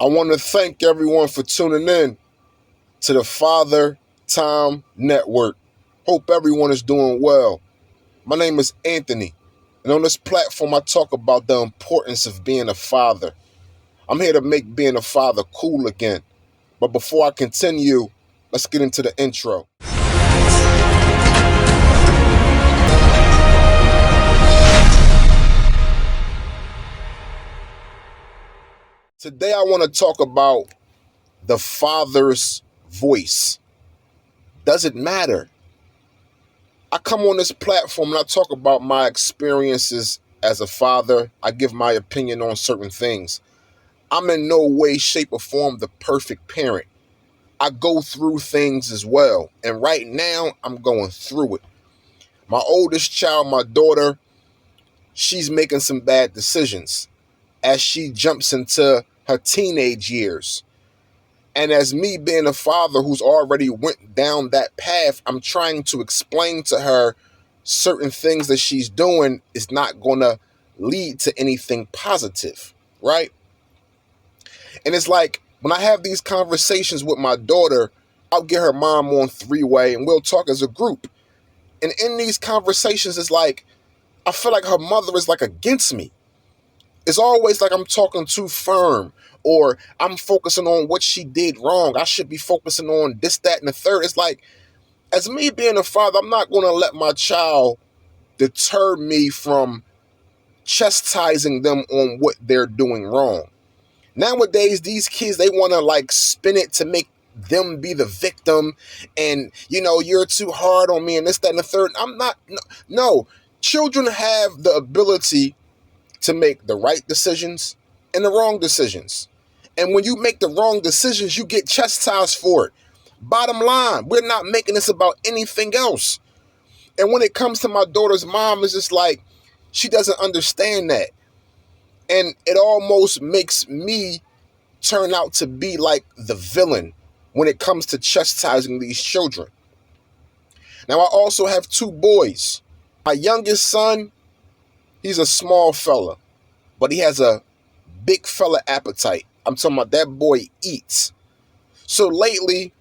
I want to thank everyone for tuning in to the Father Time Network. Hope everyone is doing well. My name is Anthony, and on this platform I talk about the importance of being a father. I'm here to make being a father cool again. But before I continue, let's get into the intro. Today I want to talk about the father's voice. Does it matter? I come on this platform and I talk about my experiences as a father. I give my opinion on certain things. I'm in no way, shape, or form the perfect parent. I go through things as well. And right now, I'm going through it. My oldest child, my daughter, she's making some bad decisions as she jumps into her teenage years. And as me being a father who's already went down that path, I'm trying to explain to her certain things that she's doing is not going to lead to anything positive, right? And it's like when I have these conversations with my daughter, I'll get her mom on three-way and we'll talk as a group. And in these conversations, it's like I feel like her mother is like against me. It's always like I'm talking too firm or I'm focusing on what she did wrong. I should be focusing on this, that, and the third. It's like, as me being a father, I'm not going to let my child deter me from chastising them on what they're doing wrong. Nowadays, these kids, they want to like spin it to make them be the victim and, you're too hard on me and this, that, and the third. I'm not, no. Children have the ability to make the right decisions and the wrong decisions. And when you make the wrong decisions, you get chastised for it. Bottom line, we're not making this about anything else. And when it comes to my daughter's mom, it's just like, she doesn't understand that. And it almost makes me turn out to be like the villain when it comes to chastising these children. Now, I also have two boys. My youngest son, he's a small fella, but he has a big fella appetite. I'm talking about that boy eats. So lately,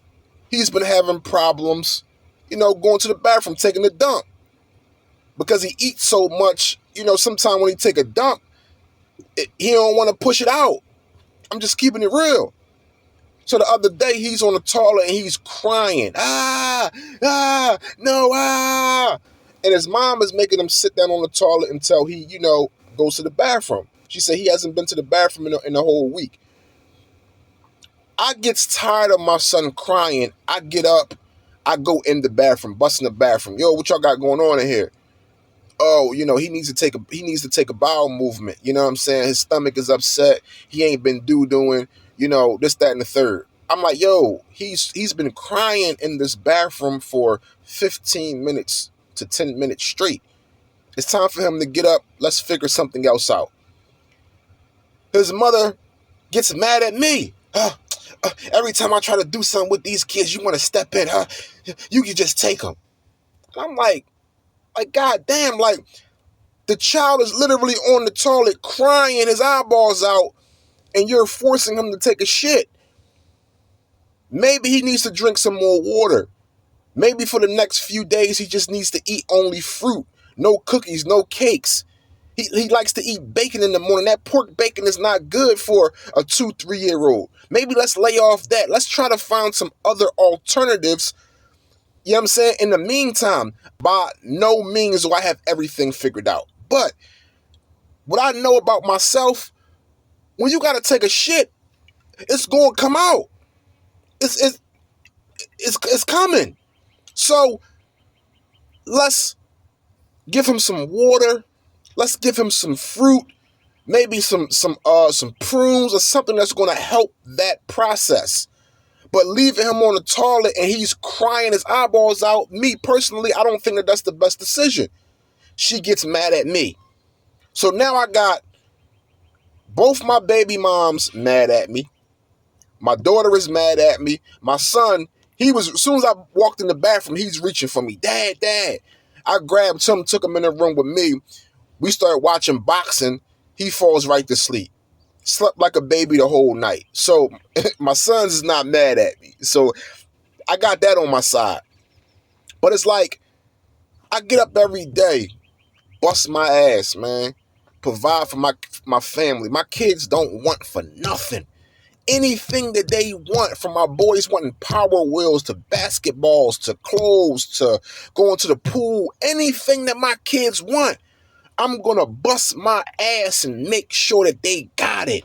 he's been having problems, going to the bathroom, taking a dump. Because he eats so much, sometimes when he take a dump, he don't want to push it out. I'm just keeping it real. So the other day, he's on the toilet and he's crying. No. And his mom is making him sit down on the toilet until he, goes to the bathroom. She said he hasn't been to the bathroom in a whole week. I gets tired of my son crying. I get up. I go in the bathroom, bust in the bathroom. Yo, what y'all got going on in here? Oh, he needs to take a bowel movement. You know what I'm saying? His stomach is upset. He ain't been doing, this, that, and the third. I'm like, yo, he's been crying in this bathroom for 15 minutes to 10 minutes straight. It's time for him to get up. Let's figure something else out. His mother gets mad at me. Every time I try to do something with these kids, you want to step in, huh? You can just take them. I'm like, God damn, like, the child is literally on the toilet crying his eyeballs out, and you're forcing him to take a shit. Maybe he needs to drink some more water. Maybe for the next few days, he just needs to eat only fruit. No cookies, no cakes. He likes to eat bacon in the morning. That pork bacon is not good for a 2-3-year-old. Maybe let's lay off that. Let's try to find some other alternatives. You know what I'm saying? In the meantime, by no means do I have everything figured out. But what I know about myself, when you got to take a shit, it's going to come out. It's coming. So let's give him some water. Let's give him some fruit, maybe some prunes or something that's going to help that process. But leaving him on the toilet and he's crying his eyeballs out, me personally, I don't think that that's the best decision. She gets mad at me. So now I got both my baby moms mad at me. My daughter is mad at me. My son, as soon as I walked in the bathroom, he's reaching for me. Dad. I grabbed him, took him in the room with me. We started watching boxing. He falls right to sleep. slept like a baby the whole night. So my sons is not mad at me. So I got that on my side. But it's like, I get up every day, bust my ass, man. Provide for my family. My kids don't want for nothing. Anything that they want, from my boys wanting Power Wheels to basketballs to clothes to going to the pool, anything that my kids want, I'm going to bust my ass and make sure that they got it.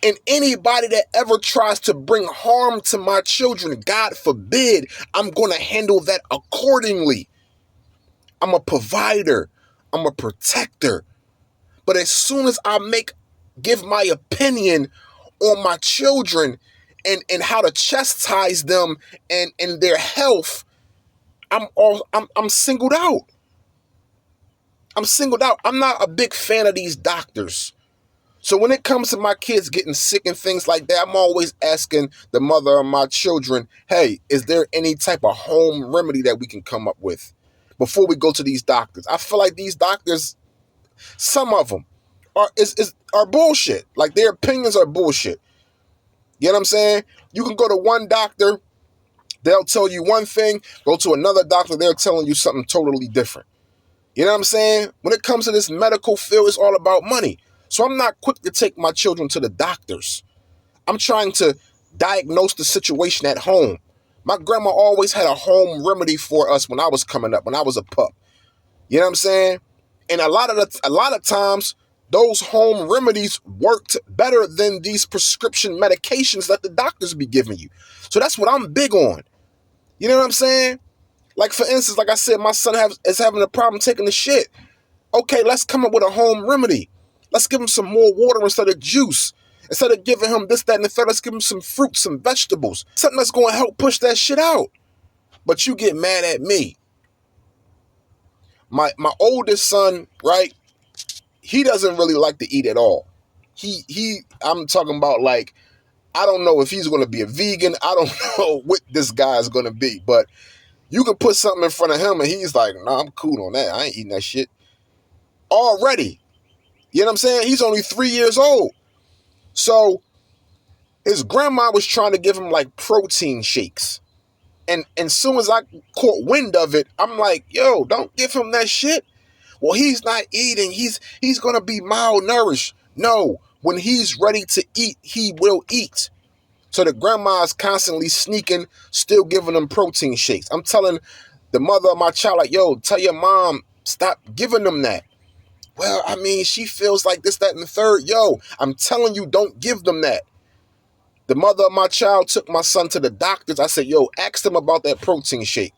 And anybody that ever tries to bring harm to my children, God forbid, I'm going to handle that accordingly. I'm a provider. I'm a protector. But as soon as I give my opinion on my children and how to chastise them and their health, I'm singled out. I'm singled out. I'm not a big fan of these doctors. So when it comes to my kids getting sick and things like that, I'm always asking the mother of my children, hey, is there any type of home remedy that we can come up with before we go to these doctors? I feel like these doctors, some of them, are bullshit. Like, their opinions are bullshit. You know what I'm saying? You can go to one doctor, they'll tell you one thing. Go to another doctor, they're telling you something totally different. You know what I'm saying? When it comes to this medical field, it's all about money. So I'm not quick to take my children to the doctors. I'm trying to diagnose the situation at home. My grandma always had a home remedy for us when I was coming up, when I was a pup. You know what I'm saying? And a lot of times, those home remedies worked better than these prescription medications that the doctors be giving you. So that's what I'm big on. You know what I'm saying? Like, for instance, like I said, my son is having a problem taking the shit. Okay, let's come up with a home remedy. Let's give him some more water instead of juice. Instead of giving him this, that, and the third, let's give him some fruit, some vegetables. Something that's going to help push that shit out. But you get mad at me. My oldest son, right? He doesn't really like to eat at all. I'm talking about, like, I don't know if he's going to be a vegan. I don't know what this guy is going to be. But you can put something in front of him and he's like, nah, I'm cool on that. I ain't eating that shit. Already. You know what I'm saying? He's only 3 years old. So his grandma was trying to give him like protein shakes. And as soon as I caught wind of it, I'm like, yo, don't give him that shit. Well, he's not eating. He's going to be malnourished. No, when he's ready to eat, he will eat. So the grandma is constantly sneaking, still giving him protein shakes. I'm telling the mother of my child, like, yo, tell your mom, stop giving them that. Well, I mean, she feels like this, that, and the third. Yo, I'm telling you, don't give them that. The mother of my child took my son to the doctors. I said, yo, ask them about that protein shake.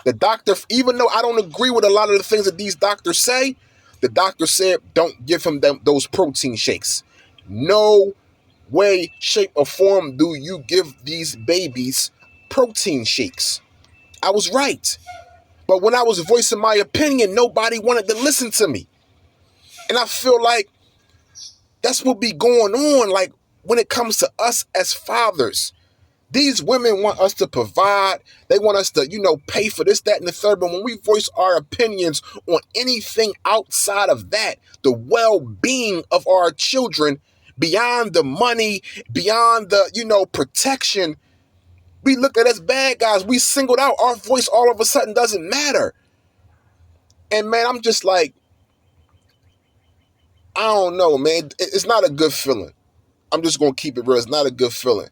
The doctor, even though I don't agree with a lot of the things that these doctors say, the doctor said, don't give him those protein shakes. No way, shape, or form do you give these babies protein shakes. I was right. But when I was voicing my opinion, nobody wanted to listen to me. And I feel like that's what be going on, like, when it comes to us as fathers. These women want us to provide. They want us to, pay for this, that, and the third. But when we voice our opinions on anything outside of that, the well-being of our children, beyond the money, beyond the, protection, we look at as bad guys. We singled out. Our voice all of a sudden doesn't matter. And man, I'm just like, I don't know, man. It's not a good feeling. I'm just going to keep it real. It's not a good feeling.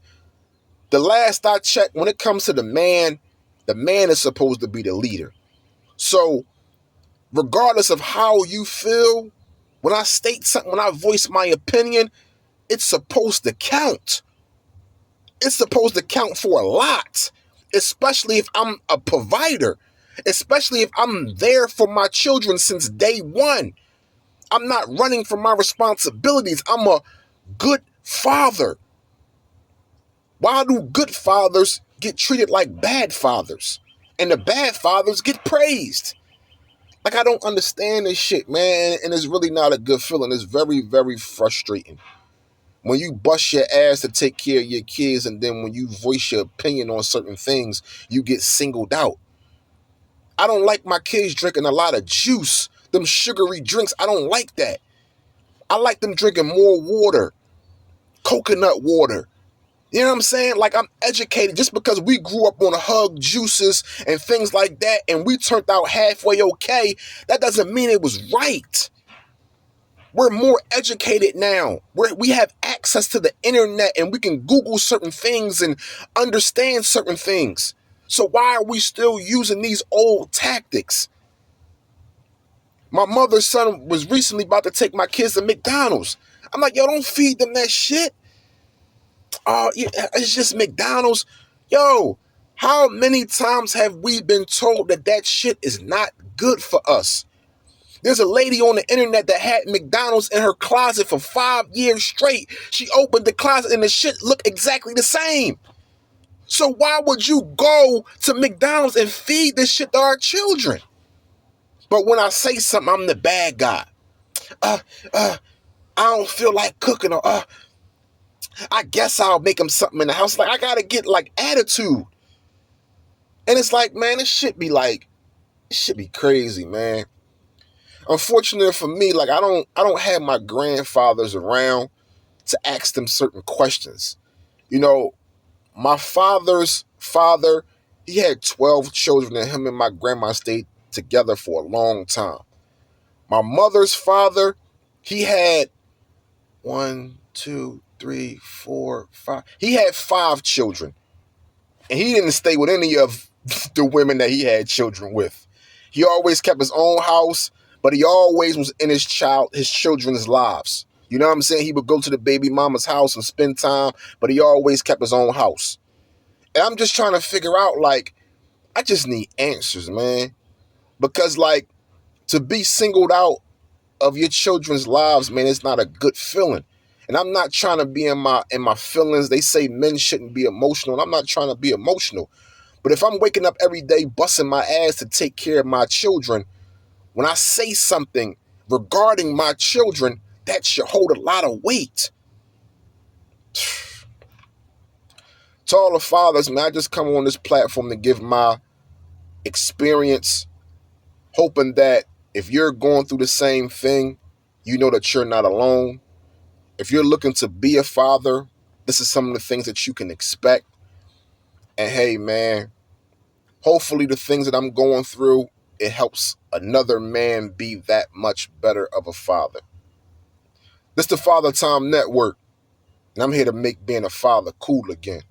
The last I checked, when it comes to the man is supposed to be the leader. So regardless of how you feel, when I state something, when I voice my opinion, it's supposed to count. It's supposed to count for a lot, especially if I'm a provider, especially if I'm there for my children since day one. I'm not running from my responsibilities. I'm a good father. Why do good fathers get treated like bad fathers? And the bad fathers get praised? Like, I don't understand this shit, man. And it's really not a good feeling. It's very, very frustrating. When you bust your ass to take care of your kids, and then when you voice your opinion on certain things, you get singled out. I don't like my kids drinking a lot of juice, them sugary drinks. I don't like that. I like them drinking more water, coconut water. You know what I'm saying? Like, I'm educated. Just because we grew up on hug juices and things like that and we turned out halfway okay, that doesn't mean it was right. We're more educated now. We have access to the internet and we can Google certain things and understand certain things. So why are we still using these old tactics? My mother's son was recently about to take my kids to McDonald's. I'm like, yo, don't feed them that shit. Oh, yeah, it's just McDonald's. Yo, how many times have we been told that that shit is not good for us? There's a lady on the internet that had McDonald's in her closet for 5 years straight. She opened the closet and the shit looked exactly the same. So why would you go to McDonald's and feed this shit to our children? But when I say something, I'm the bad guy. I don't feel like cooking, or I guess I'll make them something in the house. Like, I gotta get like attitude. And it's like, man, it should be crazy, man. Unfortunately for me, like, I don't have my grandfathers around to ask them certain questions. You know, my father's father, he had 12 children, and him and my grandma stayed together for a long time. My mother's father, he had 1, 2, 3, 4, 5. He had 5 children. And he didn't stay with any of the women that he had children with. He always kept his own house, but he always was in his children's lives. You know what I'm saying? He would go to the baby mama's house and spend time, but he always kept his own house. And I'm just trying to figure out, like, I just need answers, man. Because, like, to be singled out of your children's lives, man, it's not a good feeling. And I'm not trying to be in my feelings. They say men shouldn't be emotional, and I'm not trying to be emotional. But if I'm waking up every day busting my ass to take care of my children, when I say something regarding my children, that should hold a lot of weight. To all the fathers, man, I just come on this platform to give my experience, hoping that if you're going through the same thing, you know that you're not alone. If you're looking to be a father, this is some of the things that you can expect. And hey, man, hopefully the things that I'm going through, it helps another man be that much better of a father. This is the Father Time Network, and I'm here to make being a father cool again.